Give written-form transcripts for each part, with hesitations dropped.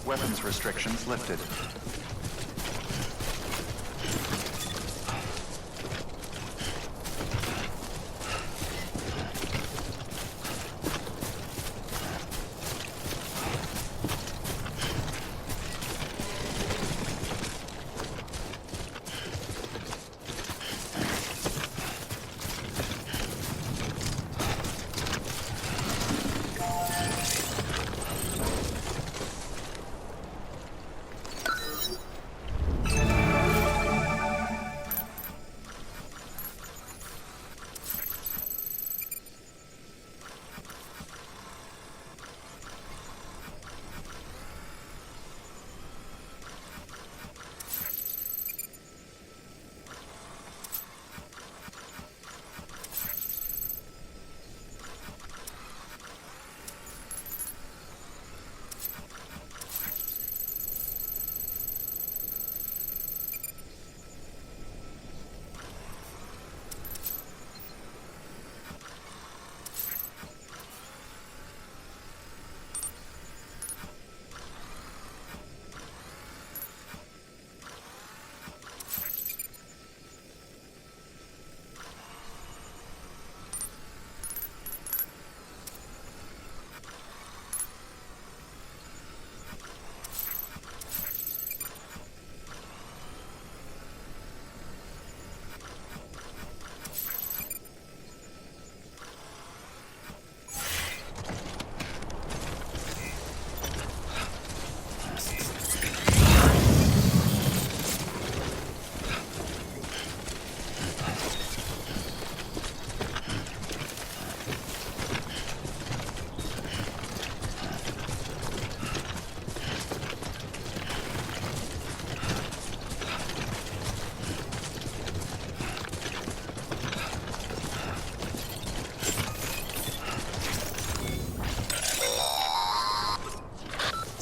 Weapons restrictions lifted.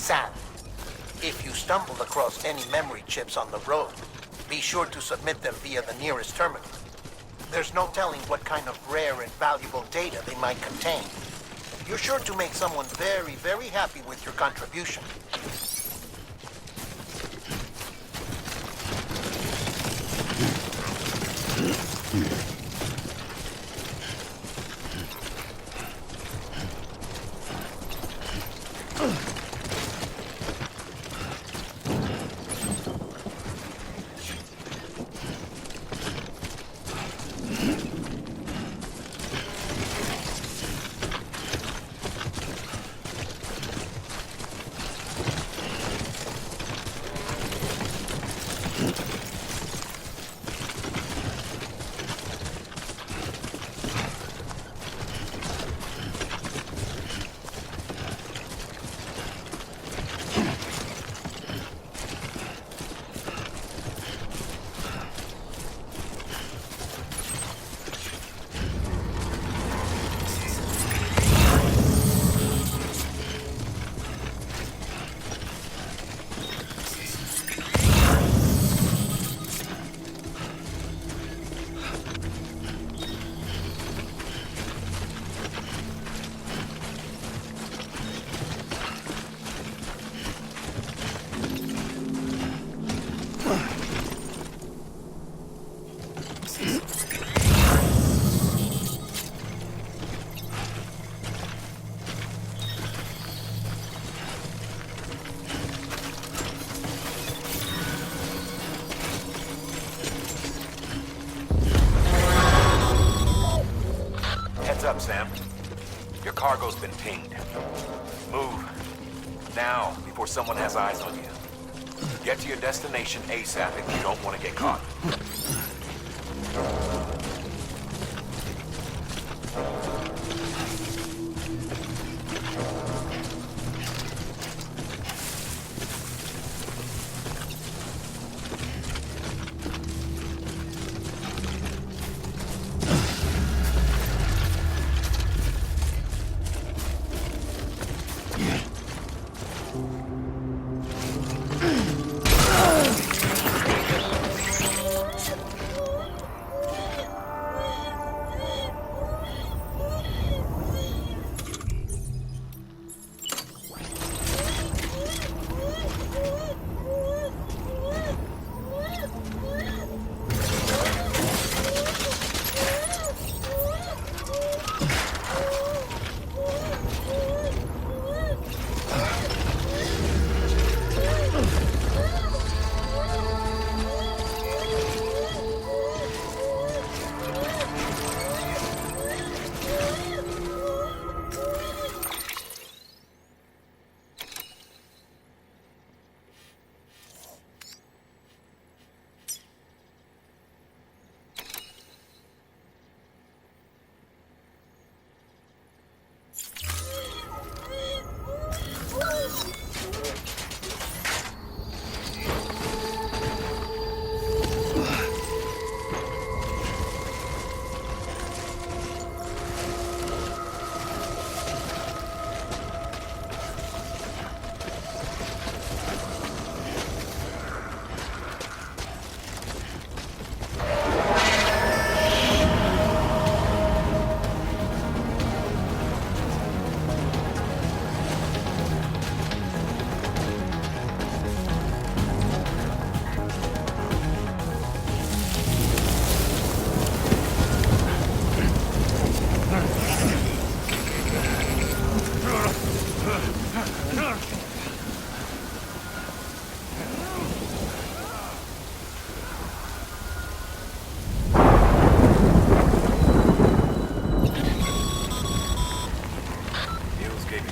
Sam, if you stumbled across any memory chips on the road, be sure to submit them via the nearest terminal. There's no telling what kind of rare and valuable data they might contain. You're sure to make someone very, very happy with your contribution. up, Sam. Your cargo's been pinged. Move. Now, before someone has eyes on you. Get to your destination ASAP if you don't want to get caught.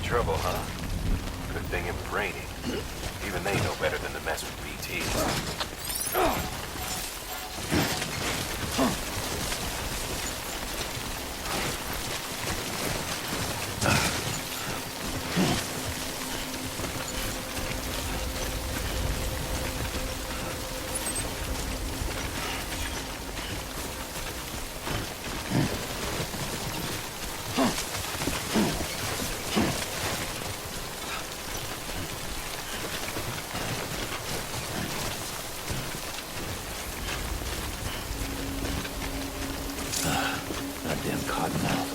Trouble, huh? Good thing it was raining. Even they know better than to mess with BTs. Goddamn cottonmouth.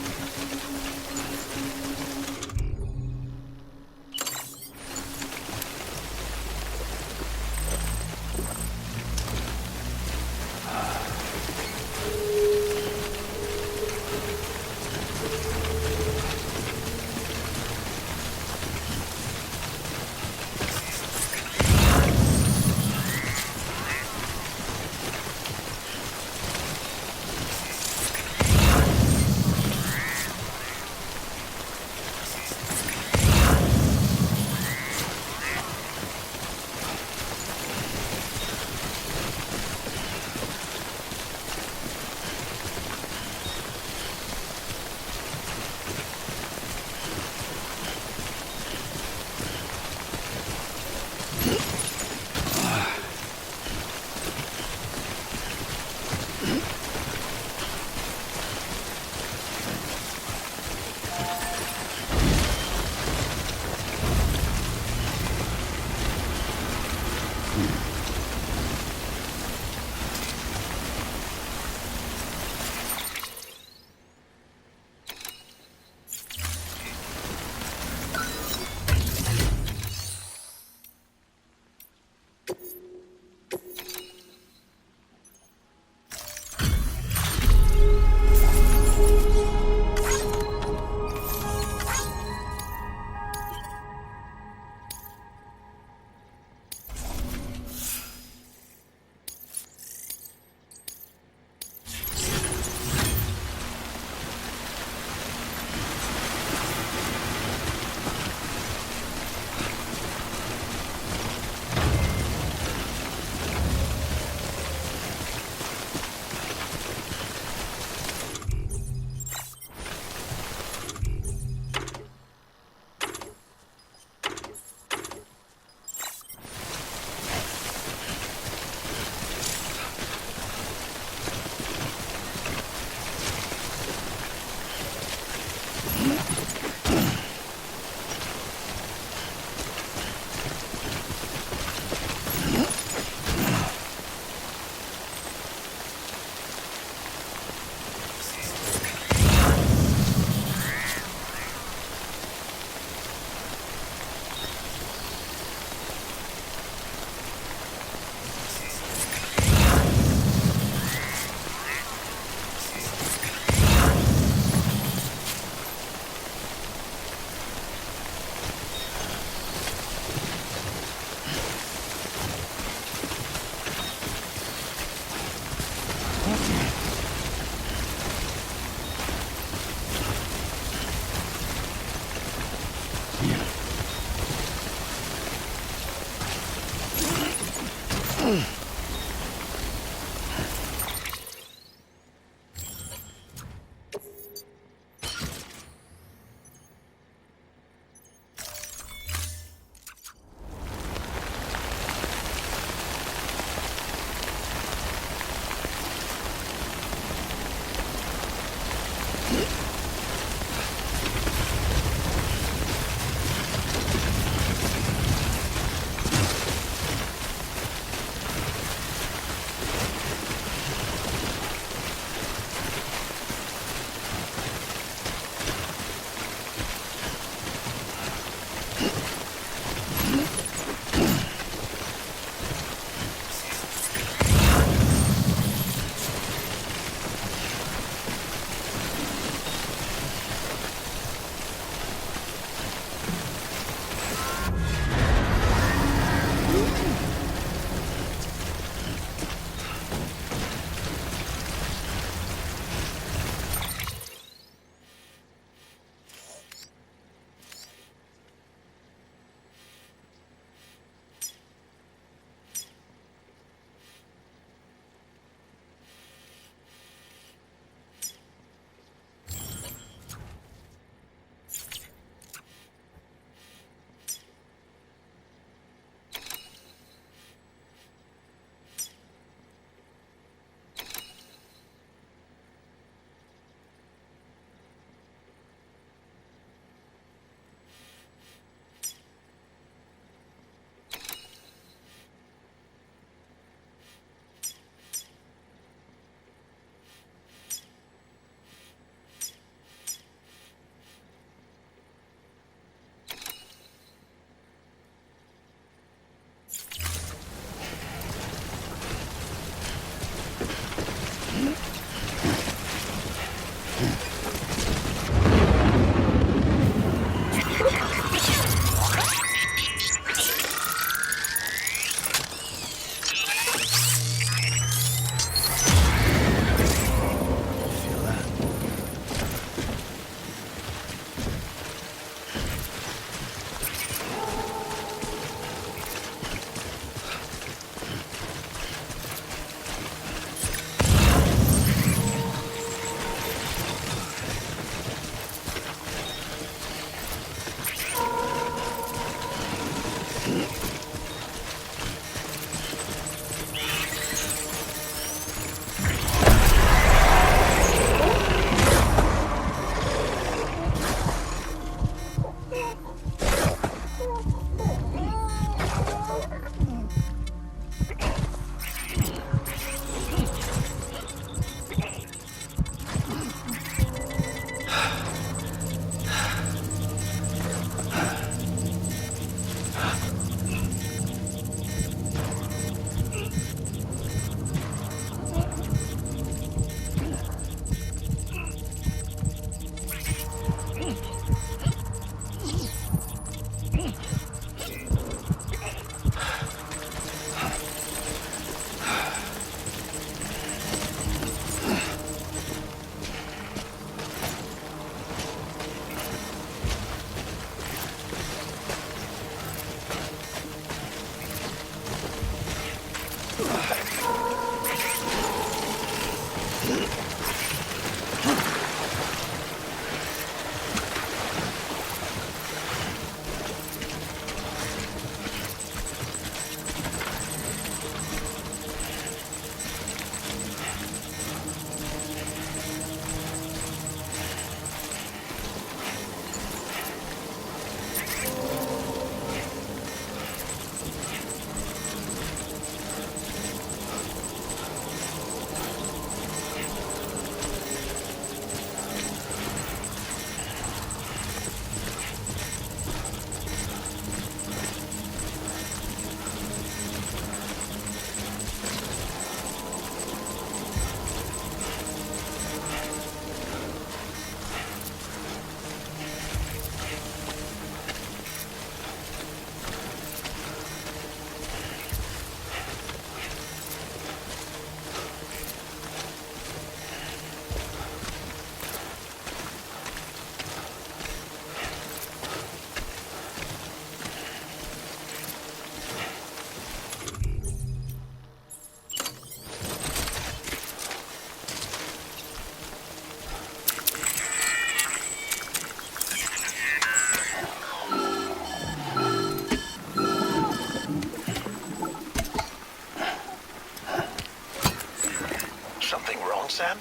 Sam?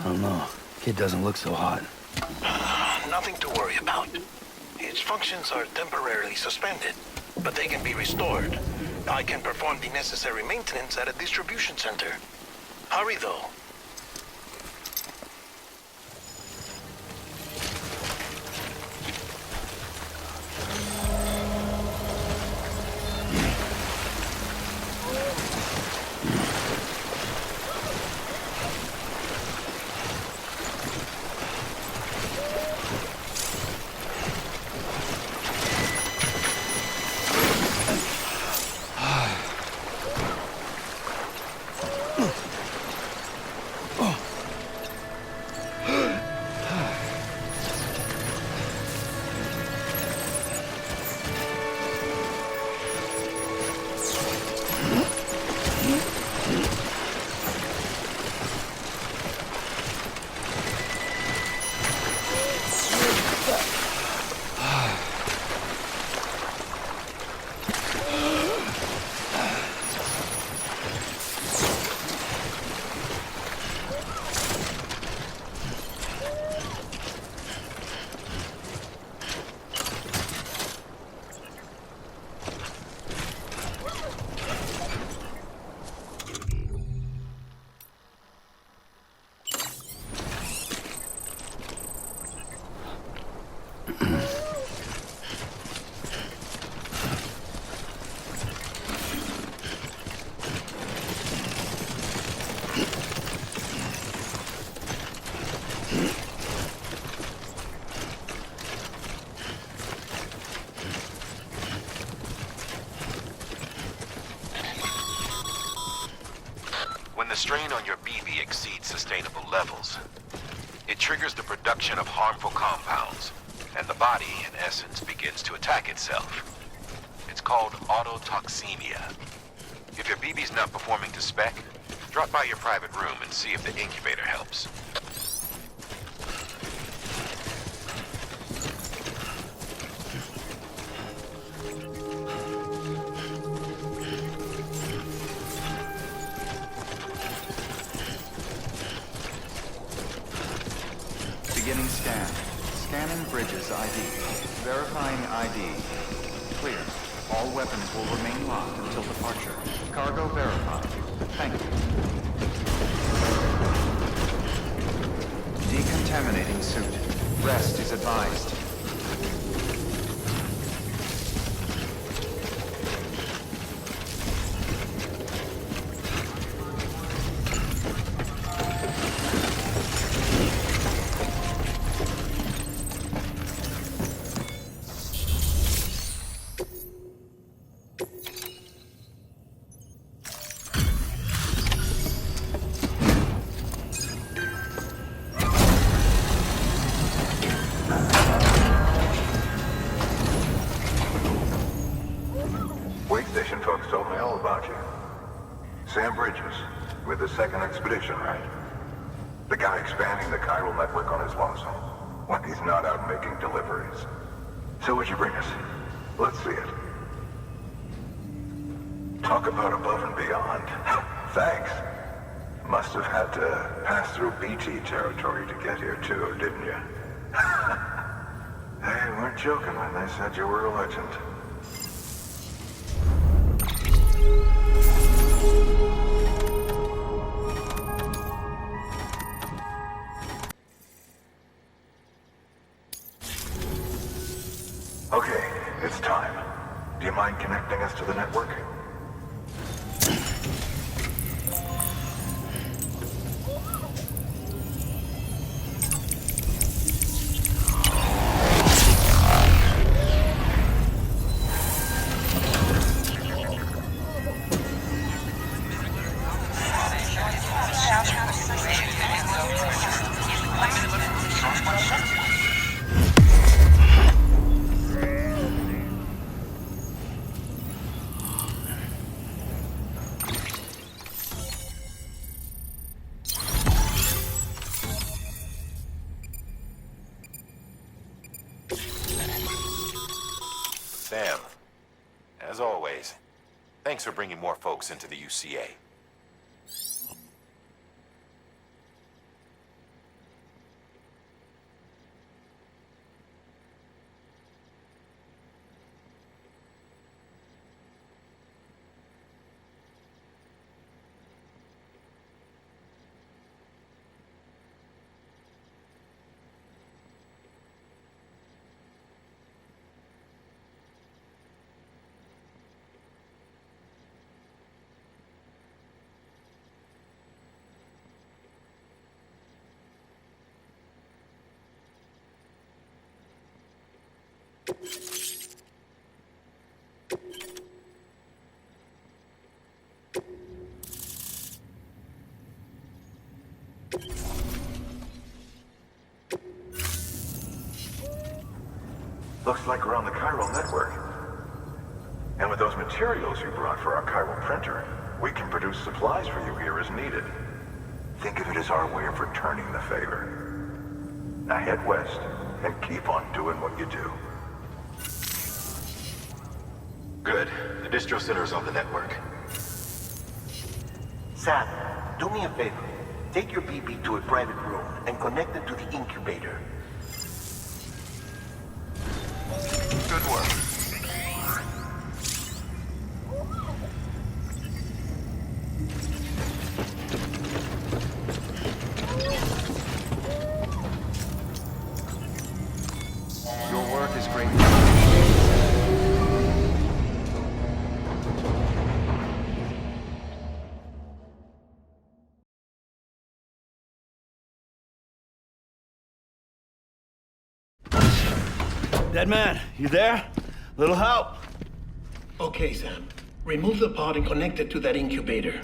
I don't know. Kid doesn't look so hot. Nothing to worry about. Its functions are temporarily suspended, but they can be restored. I can perform the necessary maintenance at a distribution center. Hurry, though. strain on your BB exceeds sustainable levels, it triggers the production of harmful compounds, and the body, in essence, begins to attack itself. It's called autotoxemia. If your BB's not performing to spec, drop by your private room and see if the incubator helps. Beginning scan. Scanning bridges ID. Verifying ID. Clear. All weapons will remain locked until departure. Cargo verified. Thank you. Decontaminating suit. Rest is advised. Station folks told me all about you. Sam Bridges, with the second expedition, right? The guy expanding the chiral network on his lonesome, when he's not out making deliveries. So what'd you bring us? Let's see it. Talk about above and beyond. Thanks. Must have had to pass through BT territory to get here too, didn't you? They weren't joking when they said you were a legend. Okay, it's time. Do you mind connecting us to the network? Sam, as always, thanks for bringing more folks into the UCA. Looks like we're on the chiral network. And with those materials you brought for our chiral printer, we can produce supplies for you here as needed. Think of it as our way of returning the favor. Now head west and keep on doing what you do. Good. The distro center is on the network. Sam, do me a favor. Take your BB to a private room and connect it to the incubator. Good work. Your work is great. Dead man, you there? Little help? Okay, Sam. Remove the pod and connect it to that incubator.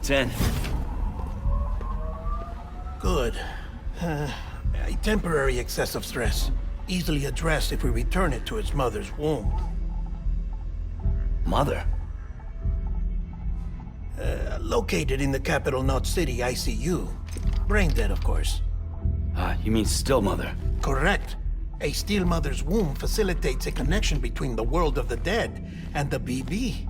It's in. Good. A temporary excessive stress. Easily addressed if we return it to its mother's womb. Mother? Located in the capital Knot City ICU. Brain dead, of course. You mean still mother? Correct. A steel mother's womb facilitates a connection between the world of the dead and the BB.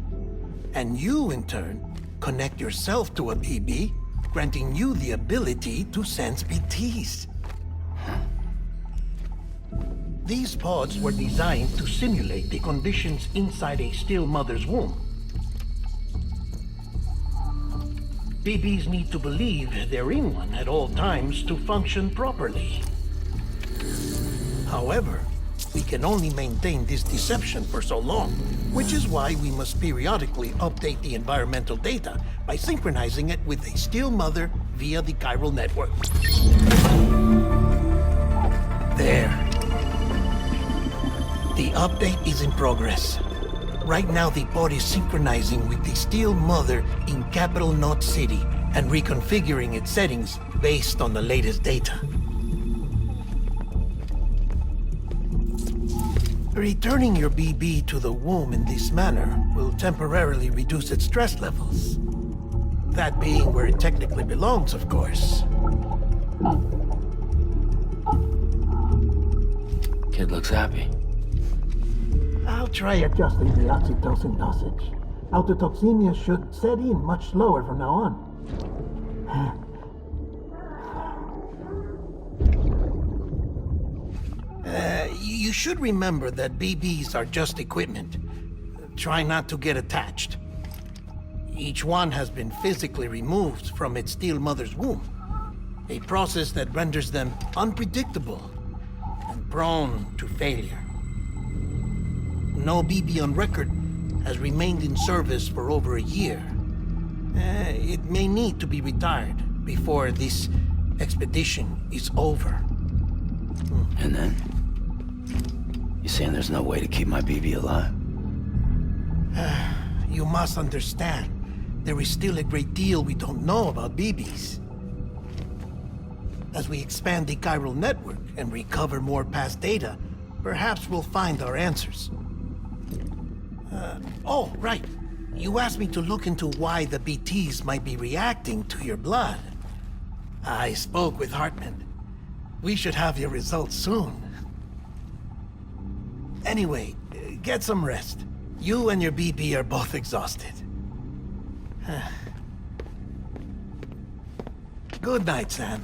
And you, in turn, connect yourself to a BB, granting you the ability to sense BTs. These pods were designed to simulate the conditions inside a still mother's womb. BBs need to believe they're in one at all times to function properly. However, we can only maintain this deception for so long, which is why we must periodically update the environmental data by synchronizing it with a still mother via the chiral network. There. The update is in progress. Right now, the pod is synchronizing with the steel mother in capital Knot City and reconfiguring its settings based on the latest data. Returning your BB to the womb in this manner will temporarily reduce its stress levels. That being where it technically belongs, of course. Kid looks happy. I'll try adjusting the oxytocin dosage. Autotoxemia should set in much slower from now on. You should remember that BBs are just equipment. Try not to get attached. Each one has been physically removed from its steel mother's womb. A process that renders them unpredictable and prone to failure. No BB on record has remained in service for over a year. It may need to be retired before this expedition is over. And then? You saying there's no way to keep my BB alive? You must understand, there is still a great deal we don't know about BBs. As we expand the chiral network and recover more past data, perhaps we'll find our answers. Oh, right. You asked me to look into why the BTs might be reacting to your blood. I spoke with Hartman. We should have your results soon. Anyway, get some rest. You and your BB are both exhausted. Good night, Sam.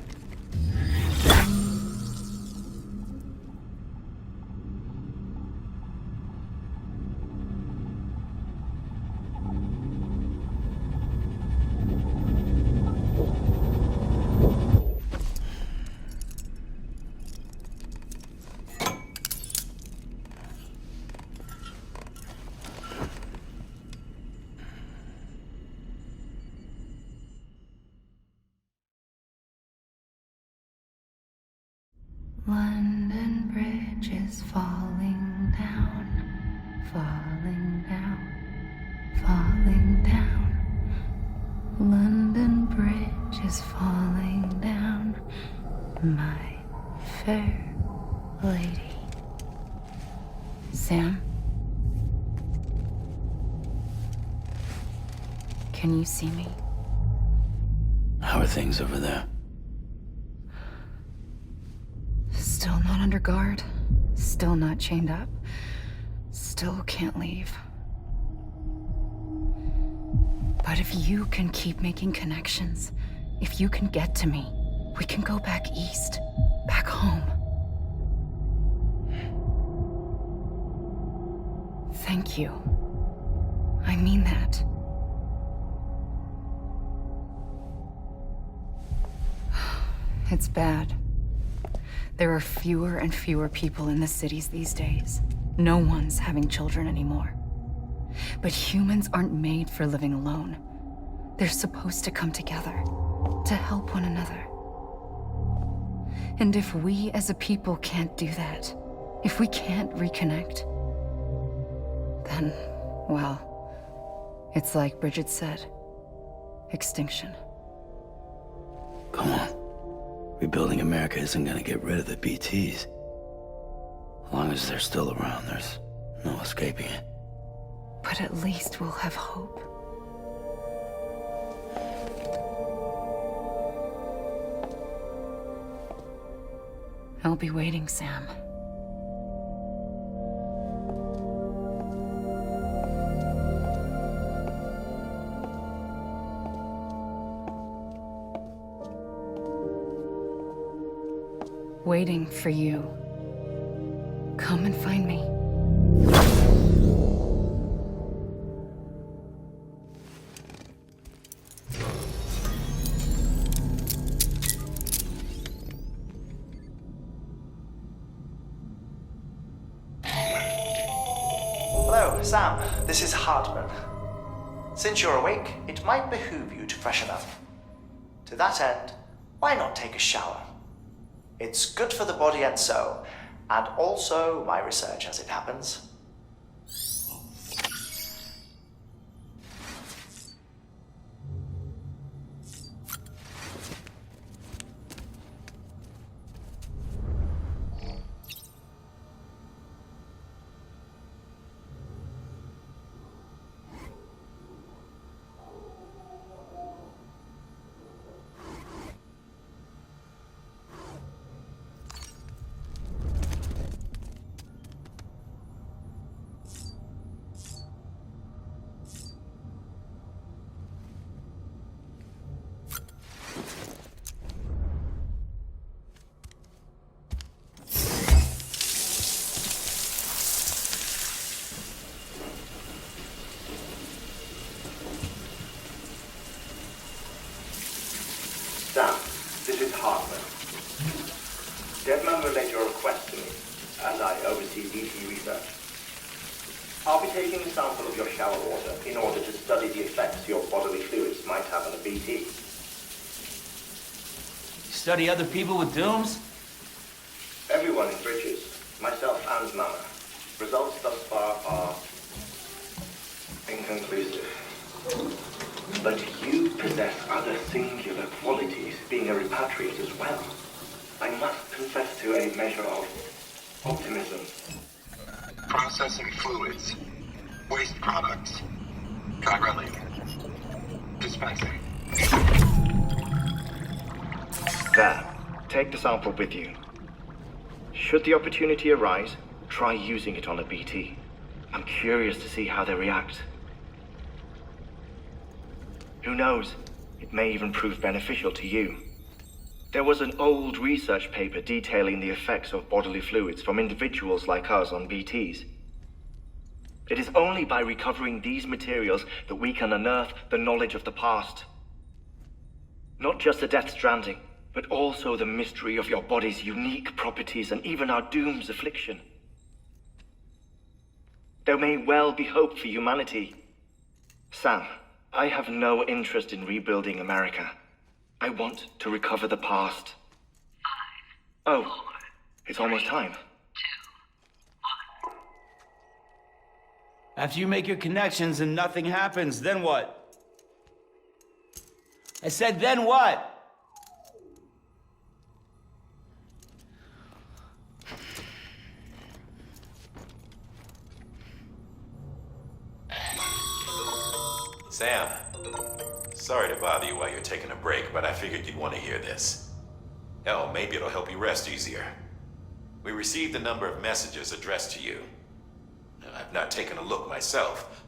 London Bridge is falling down, falling down, falling down. London Bridge is falling down, my fair lady. Sam? Can you see me? How are things over there? Still not under guard, still not chained up, still can't leave. But if you can keep making connections, if you can get to me, we can go back east, back home. Thank you. I mean that. It's bad. There are fewer and fewer people in the cities these days. No one's having children anymore. But humans aren't made for living alone. They're supposed to come together, to help one another. And if we as a people can't do that, if we can't reconnect, then, well, it's like Bridget said. extinction. Come on. Rebuilding America isn't gonna get rid of the BTs. As long as they're still around, there's no escaping it. But at least we'll have hope. I'll be waiting, Sam. Waiting for you. Come and find me. Hello, Sam. This is Hartman. Since you're awake, it might behoove you to freshen up. To that end, why not take a shower? It's good for the body and soul, and also my research as it happens. Sam, this is Hartman. Deadman relayed your request to me, as I oversee BT research. I'll be taking a sample of your shower water in order to study the effects your bodily fluids might have on a BT. You study other people with dooms? Everyone in Bridges, myself and Mama. Results thus far are inconclusive. But you possess other singular qualities, being a repatriate as well. I must confess to a measure of optimism. Processing fluids. Waste products. Chiralic. Dispensing. There. Take the sample with you. Should the opportunity arise, try using it on a BT. I'm curious to see how they react. Who knows? It may even prove beneficial to you. There was an old research paper detailing the effects of bodily fluids from individuals like us on BTs. It is only by recovering these materials that we can unearth the knowledge of the past. Not just the Death Stranding, but also the mystery of your body's unique properties and even our doom's affliction. There may well be hope for humanity. Sam, I have no interest in rebuilding America. I want to recover the past. 5, 4, oh, it's almost time. 2, 1. After you make your connections and nothing happens, then what? I said, then what? Sam, sorry to bother you while you're taking a break, but I figured you'd want to hear this. Hell, maybe it'll help you rest easier. We received a number of messages addressed to you. I've not taken a look myself,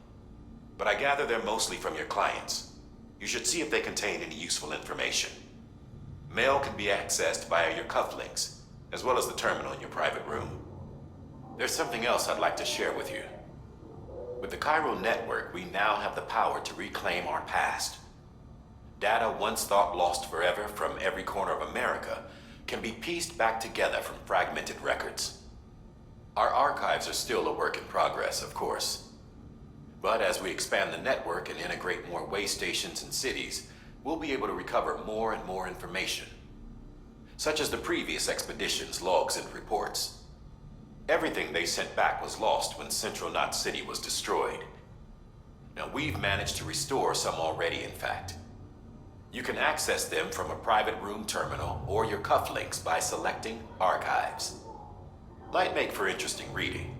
but I gather they're mostly from your clients. You should see if they contain any useful information. Mail can be accessed via your cufflinks, as well as the terminal in your private room. There's something else I'd like to share with you. With the Chiral network, we now have the power to reclaim our past. Data once thought lost forever from every corner of America can be pieced back together from fragmented records. Our archives are still a work in progress, of course. But as we expand the network and integrate more way stations and cities, we'll be able to recover more and more information, such as the previous expedition's logs and reports. Everything they sent back was lost when Central Knot City was destroyed. Now, we've managed to restore some already, in fact. You can access them from a private room terminal or your cufflinks by selecting Archives. Might make for interesting reading.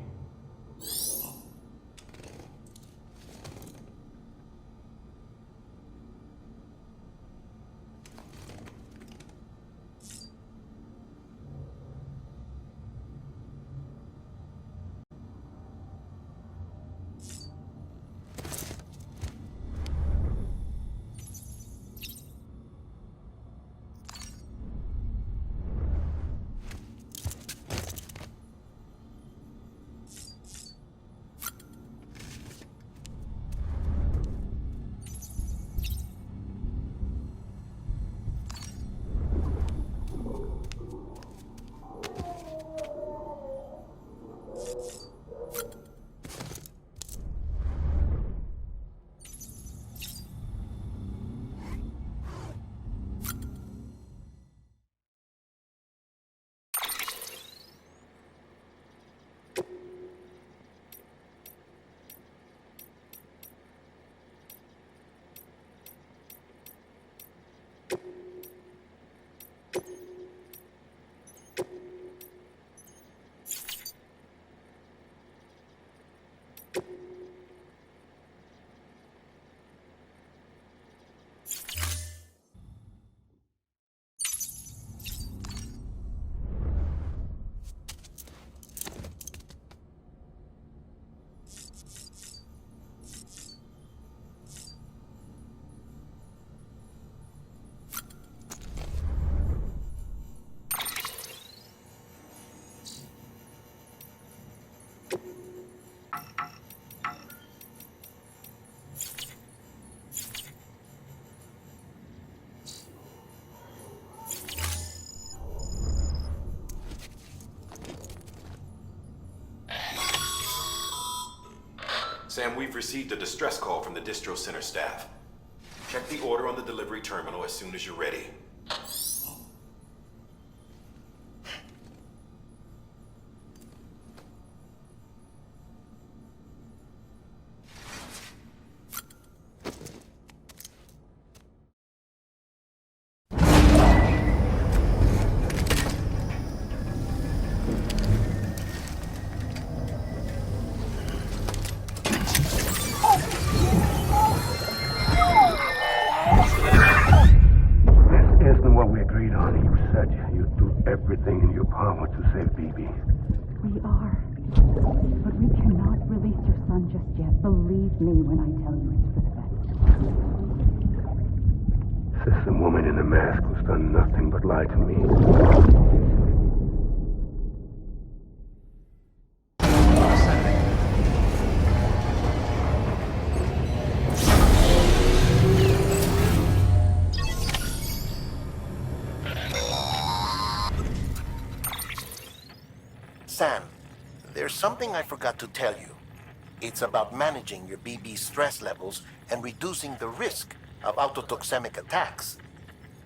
Sam, we've received a distress call from the distro center staff. Check the order on the delivery terminal as soon as you're ready. Everything in your power to save BB. We are. But we cannot release your son just yet. Believe me when I tell you it's for the best. System woman in the mask who's done nothing but lie to me. Sam, there's something I forgot to tell you. It's about managing your BB stress levels and reducing the risk of autotoxemic attacks.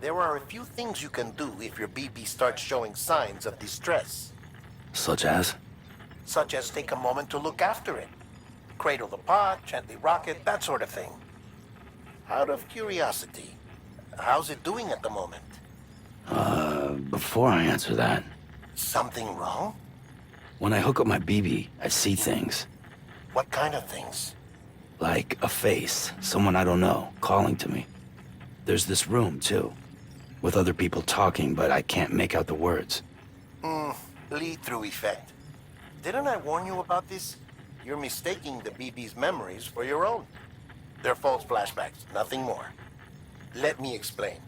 There are a few things you can do if your BB starts showing signs of distress. Such as? Such as take a moment to look after it. Cradle the pot, gently rock it, that sort of thing. Out of curiosity, how's it doing at the moment? Before I answer that, Something wrong? when I hook up my BB, I see things. What kind of things? Like a face, someone I don't know, calling to me. There's this room, too, with other people talking, but I can't make out the words. Lead-through effect. Didn't I warn you about this? You're mistaking the BB's memories for your own. They're false flashbacks, nothing more. Let me explain.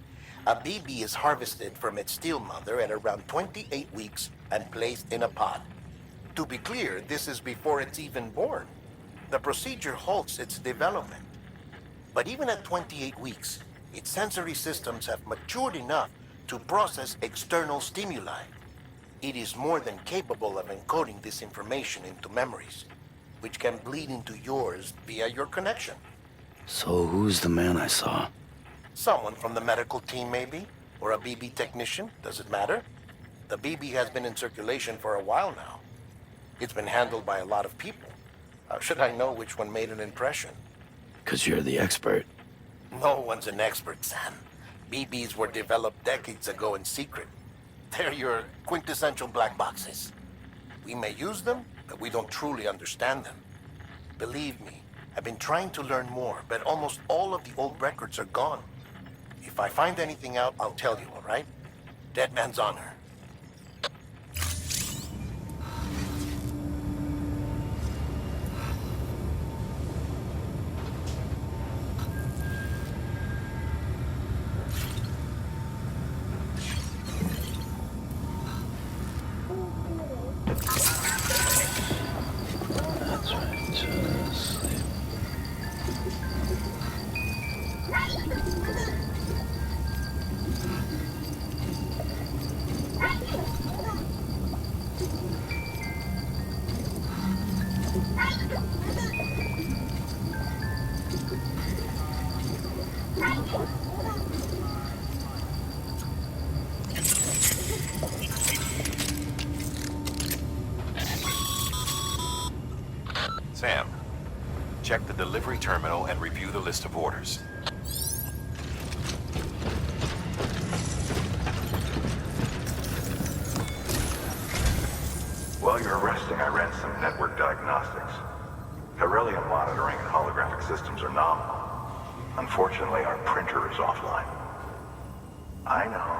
A BB is harvested from its steel mother at around 28 weeks and placed in a pod. To be clear, this is before it's even born. The procedure halts its development. But even at 28 weeks, its sensory systems have matured enough to process external stimuli. It is more than capable of encoding this information into memories, which can bleed into yours via your connection. So who's the man I saw? Someone from the medical team, maybe? Or a BB technician? Does it matter? The BB has been in circulation for a while now. It's been handled by a lot of people. How should I know which one made an impression? 'Cause you're the expert. No one's an expert, Sam. BBs were developed decades ago in secret. They're your quintessential black boxes. We may use them, but we don't truly understand them. Believe me, I've been trying to learn more, but almost all of the old records are gone. If I find anything out, I'll tell you, all right? Dead man's honor. That's right, just sleep. Sam, check the delivery terminal and review the list of orders. While you're resting, I ran some network diagnostics. Beryllium monitoring and holographic systems are nominal. Unfortunately, our printer is offline. I know.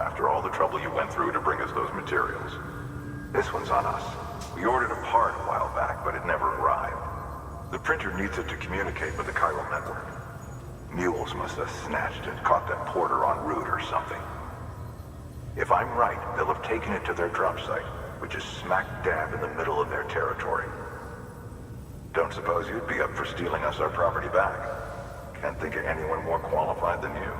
After all the trouble you went through to bring us those materials. This one's on us. We ordered a part a while back, but it never arrived. The printer needs it to communicate with the chiral network. Mules must have snatched it, caught that porter en route or something. If I'm right, they'll have taken it to their drop site, which is smack dab in the middle of their territory. Don't suppose you'd be up for stealing us our property back? Can't think of anyone more qualified than you.